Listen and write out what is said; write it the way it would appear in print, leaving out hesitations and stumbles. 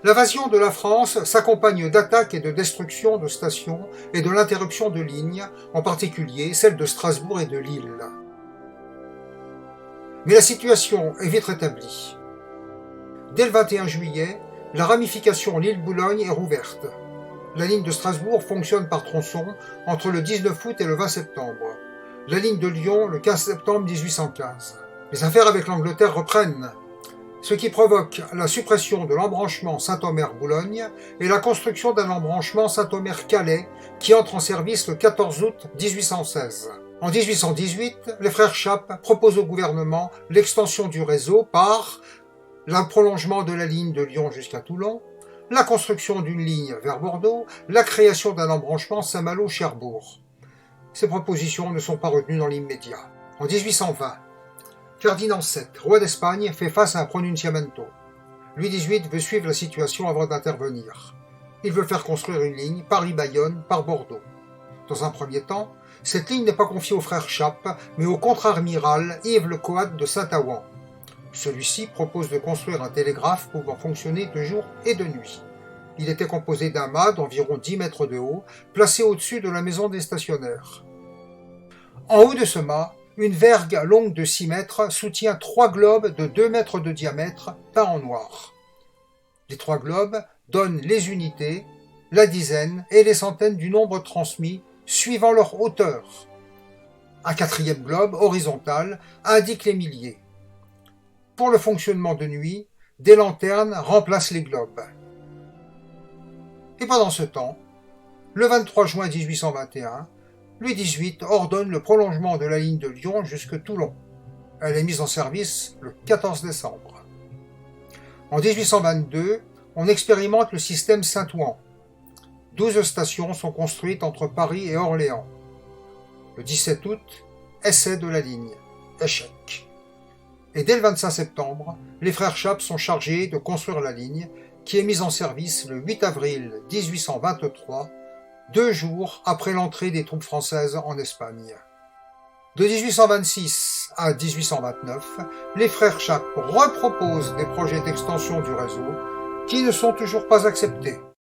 L'invasion de la France s'accompagne d'attaques et de destruction de stations et de l'interruption de lignes, en particulier celles de Strasbourg et de Lille. Mais la situation est vite rétablie. Dès le 21 juillet, la ramification Lille-Boulogne est rouverte. La ligne de Strasbourg fonctionne par tronçon entre le 19 août et le 20 septembre. La ligne de Lyon le 15 septembre 1815. Les affaires avec l'Angleterre reprennent, ce qui provoque la suppression de l'embranchement Saint-Omer-Boulogne et la construction d'un embranchement Saint-Omer-Calais qui entre en service le 14 août 1816. En 1818, les frères Chappe proposent au gouvernement l'extension du réseau par le prolongement de la ligne de Lyon jusqu'à Toulon, la construction d'une ligne vers Bordeaux, la création d'un embranchement Saint-Malo-Cherbourg. Ces propositions ne sont pas retenues dans l'immédiat. En 1820, Ferdinand VII, roi d'Espagne, fait face à un pronunciamento. Louis XVIII veut suivre la situation avant d'intervenir. Il veut faire construire une ligne Paris-Bayonne par Bordeaux. Dans un premier temps, cette ligne n'est pas confiée aux frères Chappe, mais au contre-amiral Yves Le Coat de Saint-Aouan. Celui-ci propose de construire un télégraphe pouvant fonctionner de jour et de nuit. Il était composé d'un mât d'environ 10 mètres de haut, placé au-dessus de la maison des stationnaires. En haut de ce mât, une vergue longue de 6 mètres soutient 3 globes de 2 mètres de diamètre peints en noir. Les 3 globes donnent les unités, la dizaine et les centaines du nombre transmis suivant leur hauteur. Un 4e globe horizontal indique les milliers. Pour le fonctionnement de nuit, des lanternes remplacent les globes. Et pendant ce temps, le 23 juin 1821, Louis XVIII ordonne le prolongement de la ligne de Lyon jusque Toulon. Elle est mise en service le 14 décembre. En 1822, on expérimente le système Saint-Ouen. 12 stations sont construites entre Paris et Orléans. Le 17 août, essai de la ligne. Échec. Et dès le 25 septembre, les frères Chappe sont chargés de construire la ligne, qui est mise en service le 8 avril 1823, 2 jours après l'entrée des troupes françaises en Espagne. De 1826 à 1829, les frères Chappe reproposent des projets d'extension du réseau qui ne sont toujours pas acceptés.